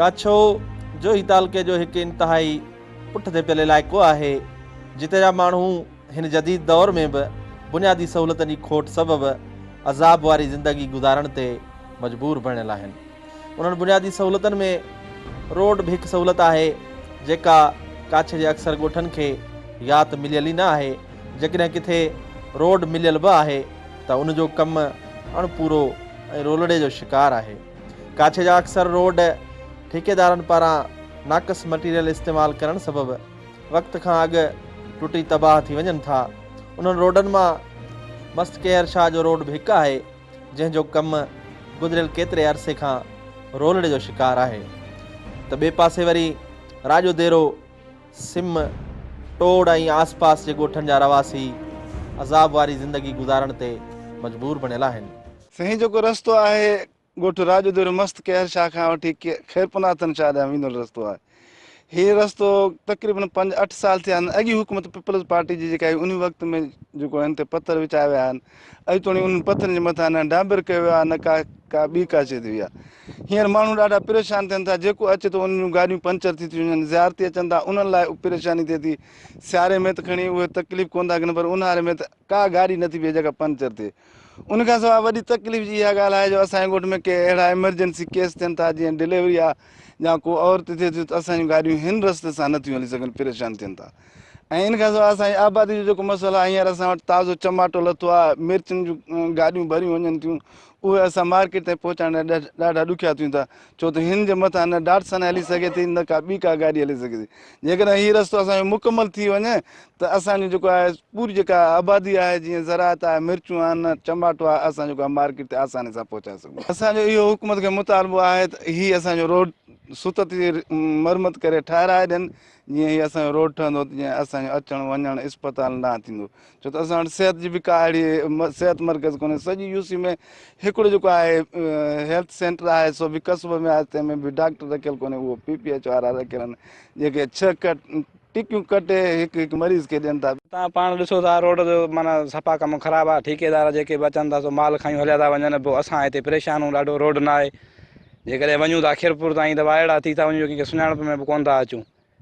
काछो जो ही तालुके जो एक इंतहाई पुठिते पियल इलाइक़ो आहे जिते जा माण्हू हिन जदीद दौर में भी बुनियादी सहूलतनि जी खोट सबबि अज़ाब वारी ज़िंदगी गुज़ारण ते मजबूर बणियल आहिनि। उन्हनि बुनियादी सहूलतनि में रोड भी हिकु सहूलत आहे जेका काछ जे अक्सर ॻोठनि खे या त मिलियल ई न आहे, जेकॾहिं किथे रोड मिलियल बि आहे त उनजो कमु अणपूरो ऐं रोलड़े जो शिकार आहे। काछ जा अक्सर रोड ठेकेदारनि पारां नाक़स मटीरियल इस्तेमालु करण सबबि वक़्त खां अॻु टुटी तबाह थी वञनि था। उन्हनि रोडनि मां मस्त केहर शाह जो रोड भी हिकु आहे जंहिंजो कमु गुज़िरियल केतिरे अरसे खां रोलड़े जो शिकार आहे त ॿिए पासे वरी राजो देरो, सिम, टोड़ ऐं आसपास जे ॻोठनि जा रवासी अज़ाब वारी ज़िंदगी गुज़ारण ते मजबूर बणियल आहिनि। सही जेको रस्तो आहे ॻोठ राजो देरो मस्त केहर शाह खां वठी खैरपनाथन शाह ॾांहुं वेंदो रस्तो आहे। हीउ रस्तो तक़रीबन 5-8 साल थिया आहिनि। अॻी हुकूमत पीपल्स पार्टी जी जेका आहे उन वक़्त में जेको हिन ते पथर विछाया विया आहिनि। अॼु ताईं उन पथरनि जे मथां न डांबर कयो वियो आहे न का ॿी का शइ थी वई आहे। हींअर माण्हू ॾाढा परेशान थियनि था। जेको अचे थो उन जूं गाॾियूं पंचर थी वञनि, ज़ियारती अचनि था, उन्हनि लाइ परेशानी थिए थी। सियारे में त खणी उहे तकलीफ़ कोन था कनि, पर ऊन्हारे में त का गाॾी नथी बीहे जेका पंचर थिए। उनखां सवाइ वॾी तकलीफ़ जी इहा ॻाल्हि आहे जो असांजे ॻोठ में के अहिड़ा एमरजेंसी केस थियनि था, जीअं डिलीवरी आहे या को औरत थिए थी त असांजूं गाॾियूं हिन रस्ते सां नथियूं हली सघनि, परेशान थियनि था। ऐं इन खां सवाइ असांजी आबादी जो जेको मसइलो आहे, हींअर असां वटि ताज़ो टमाटो लथो आहे, मिर्चनि जूं गाॾियूं भरियूं वञनि थियूं, उहे असां मार्केट ताईं पहुचाइण ॾाढा ॾुखिया थियूं था। छो त हिन जे मथां न डाटसन हली सघे थी, न का ॿी का गाॾी हली सघे थी। जेकॾहिं हीउ रस्तो असांजो मुकमल थी वञे त असांजो जेको आहे पूरी जेका आबादी आहे, जीअं ज़राअत आहे, मिर्चूं आहिनि, टमाटो आहे, असां जेको आहे मार्केट ते आसानी सां पहुचाए सघूं। असांजो इहो हुकूमत खे मुतालबो आहे त हीउ असांजो रोड सुतत जी मरमत करे ठाहिराए ॾियनि, जीअं हीउ असांजो रोड ठहंदो त जीअं असांजो अचणु वञणु इस्पताल न थींदो। छो त असां वटि सिहत जी बि का अहिड़ी सिहत मर्कज़ कोन्हे। सॼी यूसी में हिकिड़ो जेको आहे हेल्थ सेंटर आहे, सो बि कस्बे में आहे, तंहिंमें बि डॉक्टर रखियल कोन्हे। उहो PPH वारा रखियल आहिनि जेके 6 टिकियूं कटे हिकु मरीज़ खे ॾियनि था। तव्हां पाण ॾिसो था रोड जो माना सफ़ा कमु ख़राबु आहे। ठेकेदार जेके बि अचनि था सो माल खणी हलिया था वञनि। पोइ असां हिते परेशान आहियूं, ॾाढो रोड न आहे। जेकॾहिं वञूं था खीरपुर ताईं त अहिड़ा थी था वञूं कंहिंखे सुञाणप में बि कोन था अचूं।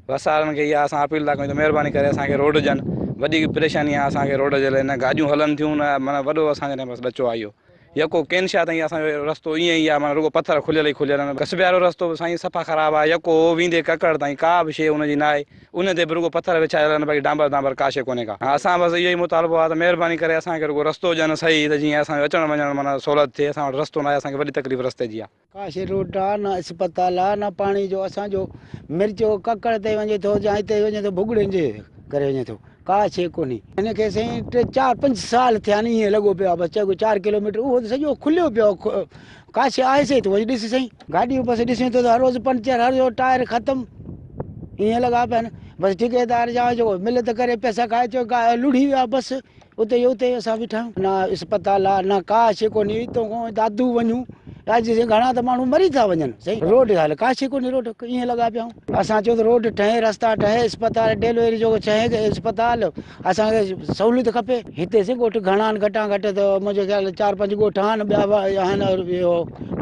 बस वारनि खे इहा असां अपील था कयूं त महिरबानी करे असांखे रोड ॾियनि। वॾी परेशानी आहे असांखे रोड जे लाइ, न गाॾियूं हलनि थियूं, न माना वॾो असांजे लाइ बसि ॾचो आहे इहो। यको केनशा ताईं असांजो रस्तो ईअं ई आहे, माना रुॻो पथर खुलियल ई खुलियल आहिनि। कस्बे वारो रस्तो साईं सफ़ा ख़राबु आहे। यको वेंदे ककड़ ताईं का बि शइ हुनजी न आहे। उन ते बि रुॻो पथर विछायल आहिनि, बाक़ी डांबर का शइ कोन्हे का। असां बसि इहो ई मुतालबो आहे त महिरबानी करे असांखे रुॻो रस्तो ॾियनि सही, त जीअं असांजो अचणु वञणु माना सहूलियत थिए। असां वटि रस्तो न आहे, असांखे वॾी तकलीफ़ रस्ते जी आहे। का शइ रोड आहे न, अस्पताल आहे न, पाणी जो असांजो मिर्च ककड़ ते वञे थो या हिते वञे थो भुॻड़नि जे करे वञे थो, का शइ कोन्हे। हिनखे साईं 3-4-5 साल थिया आहिनि ईअं लॻो पियो आहे। बसि चङो 4 किलोमीटर उहो त सॼो खुलियो पियो, का शइ आहे सही त वञी ॾिस साईं। गाॾियूं बसि ॾिसूं त हर रोज़ु पंचर, हर रोज़ु टायर ख़तमु, ईअं लॻा पिया आहिनि। बसि ठेकेदार जा जेको मिले त करे पैसा खाए चो लुड़ी विया बसि। उते असां बीठा आहियूं। न अस्पताल आहे न का शइ कोन्हे। हितां खां दादू वञूं अॼु घणा त माण्हू मरी था वञनि। सही रोड हाल का शइ कोन्हे। रोड ईअं लॻा पिया आहियूं। असां चयो त रोड ठहे, रस्ता ठहे, अस्पताल डिलीवरी जो ठहे, अस्पताल असांखे सहूलियत खपे। हिते से ॻोठ घणा आहिनि, घटा घटि त मुंहिंजे ख़्याल 4-5 ॻोठ आहिनि। ॿिया आहिनि इहो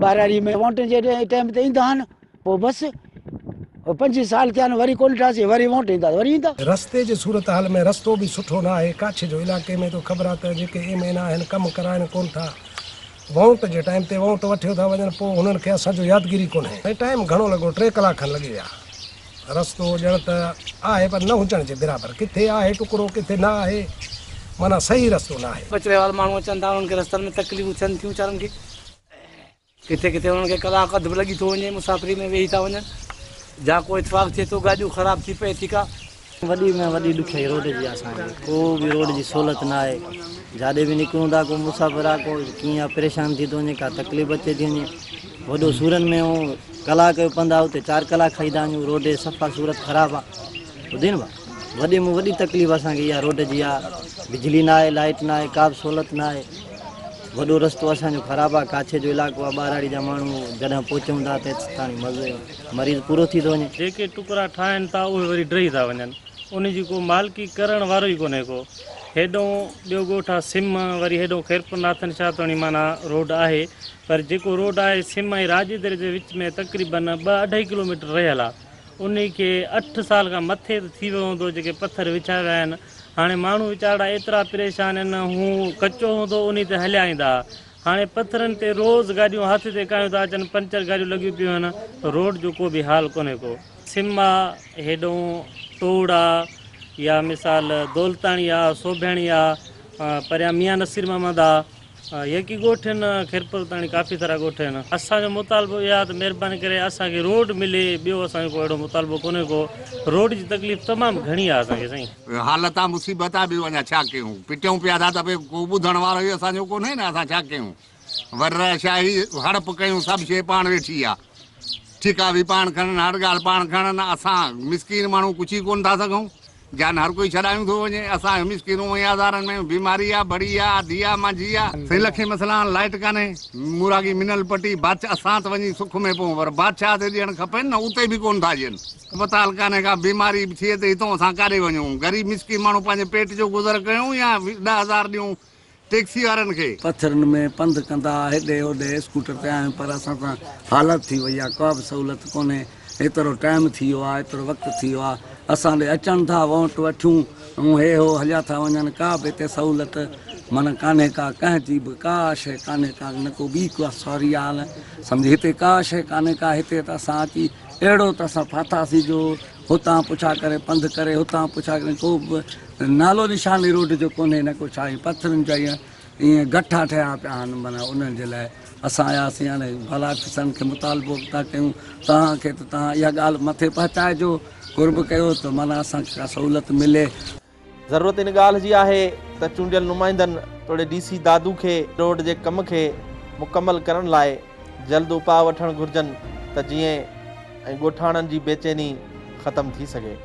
ॿाराड़ी में वोटनि जे टाइम ते ईंदा आहिनि। पोइ बसि 25 साल थिया आहिनि, वरी कोन ठाहीसीं, वरी वोट ईंदा वरी ईंदा। रस्ते जे सूरत हाल में रस्तो बि सुठो न आहे। काछ जो इलाइक़े में तो ख़बर आहे त जेके MN आहिनि कमु कराइनि कोन था। वोट जे टाइम ते वोट वठियो था वञनि, पोइ हुननि खे असांजो यादगिरी कोन्हे। ऐं टाइम घणो लॻो, 3 कलाक खनि लॻी विया। रस्तो ॼण त आहे पर न हुजण जे बराबरि। किथे आहे टुकड़ो, किथे न आहे, माना सही रस्तो न आहे। कचरे वारा माण्हू अचनि था, उन्हनि खे रस्तनि में तकलीफ़ूं थियनि थियूं वीचारनि खे। किथे किथे उन्हनि खे कलाक अधु लॻी थो वञे, मुसाफ़िरी में वेही था वञनि। जा को इतफ़ाक़ थिए थो, गाॾियूं ख़राबु थी पए थी का। वॾी में वॾी ॾुखियाई रोड जी आहे असांखे। को बि रोड जी सहूलियत न आहे। जाॾे बि निकिरूं था, को मुसाफ़िर आहे, को कीअं परेशान थी थो वञे, का तकलीफ़ अचे थी वञे। वॾो सूरत में ऐं कलाक जो पंधु आहे, उते 4 कलाक खाई था वञूं। रोड सफ़ा सूरत ख़राबु आहे। ॿुधी न भाउ, वॾी में वॾी तकलीफ़ असांखे इहा रोड जी आहे। बिजली न आहे, लाइट न आहे, का बि सहूलियत न आहे। वॾो रस्तो असांजो ख़राबु आहे। काछे जो इलाइक़ो आहे। ॿाराड़ी जा माण्हू जॾहिं पहुचूं था त मरीज़ पूरो थी थो वञे। जेके टुकड़ा ठाहिनि था उहे वरी ड्रही था वञनि। उनजी को मालिकी करण वारो ई कोन्हे को। हेॾों ॿियो ॻोठु आहे सिम, वरी हेॾो खैरपुरनाथन शाह ताणी माना रोड आहे, पर जेको रोड आहे सिम ऐं राजेदरे जे विच में तक़रीबन 2-2.5 किलोमीटर रहियल आहे। उन खे 8 साल खां मथे थी वियो हूंदो जेके पथर विछाया आहिनि। हाणे माण्हू वीचारा एतिरा परेशान आहिनि, हू कचो हूंदो उन ते हलिया ईंदा। हाणे पथरनि ते रोज़ गाॾियूं हथ ते कयूं था अचनि, पंचर गाॾियूं लॻियूं पियूं आहिनि, रोड जो को बि हाल कोन्हे को। सिम आहे, हेॾों टोड़ आहे, या मिसाल दौलताणी आहे, सोभेणी आहे, परियां मियां नसीर महमद आहे, यकी ॻोठ आहिनि, खैरपुर ताणी काफ़ी सारा ॻोठ आहिनि। असांजो मुतालबो इहा त महिरबानी करे असांखे रोड मिले, ॿियो असांजो को अहिड़ो मुतालबो कोन्हे को। रोड जी तकलीफ़ तमामु घणी आहे असांखे साईं। हालत आहे, मुसीबत आहे, ॿियो अञा छा कयूं, पिटियूं पिया था त भई को ॿुधण वारो ई असांजो कोन्हे न, असां छा कयूं। वर शाही हड़प कयूं, सभु शइ पाण वेठी आहे, ठीका बि पाण खणनि, हर ॻाल्हि पाण खणनि, असां मिसकीन माण्हू कुझु ई कोन था सघूं। जान हर कोई छॾायूं थो वञे, असां मिसकीनूं हज़ारनि में बीमारी आहे, बड़ी आहे, धी आहे, मंझी आहे, 3 लख मसला, लाइट कान्हे, मुरागी मिनल पटी, बादशाह असां त वञी सुख में पऊं, पर बादशाह ते ॾियणु खपेनि न, उते बि कोन था ॾियनि। अस्पताल कान्हे, का बीमारी थिए त हितां असां काॾे वञूं, ग़रीब मिसकीन माण्हू पंहिंजे पेट जो गुज़र कयूं या 10,000 ॾियूं टैक्सी वारनि खे। पथरनि में पंधु कंदा हेॾे होॾे स्कूटर ते आहियूं, पर असां सां हालत थी वई आहे, का बि सहूलियत कोन्हे। एतिरो टाइम थी वियो आहे, एतिरो वक़्तु थी वियो आहे, असां ॾे अचनि था, वोट वठूं, ऐं हे हो हलिया था वञनि, का बि हिते सहूलियत माना कान्हे का, कंहिंजी बि का शइ कान्हे का, न को ॿी का सॉरी हाल सम्झि, हिते का शइ कान्हे का। हिते त असां अची अहिड़ो त असां फाथासीं जो हुतां पुछा करे पंधु करे, हुतां पुछा करे, को बि नालो निशानी रोड जो कोन्हे, न को छा, पथरनि जा ईअं गठा ठहिया पिया आहिनि, माना उन्हनि जे लाइ असां आयासीं। हाणे भला किसान खे मुतालबो था कयूं तव्हांखे, त तव्हां इहा ॻाल्हि मथे पहुचाइजो, कुर्ब कयो त माना असांखे का सहूलियत मिले। ज़रूरत इन ॻाल्हि जी आहे त चूंडियल नुमाइंदनि तोड़े DC दादू खे रोड जे कम खे मुकमल करण लाइ जल्द उपाउ वठणु घुरिजनि, त जीअं ऐं ॻोठाणनि जी बेचैनी ख़तमु थी सघे।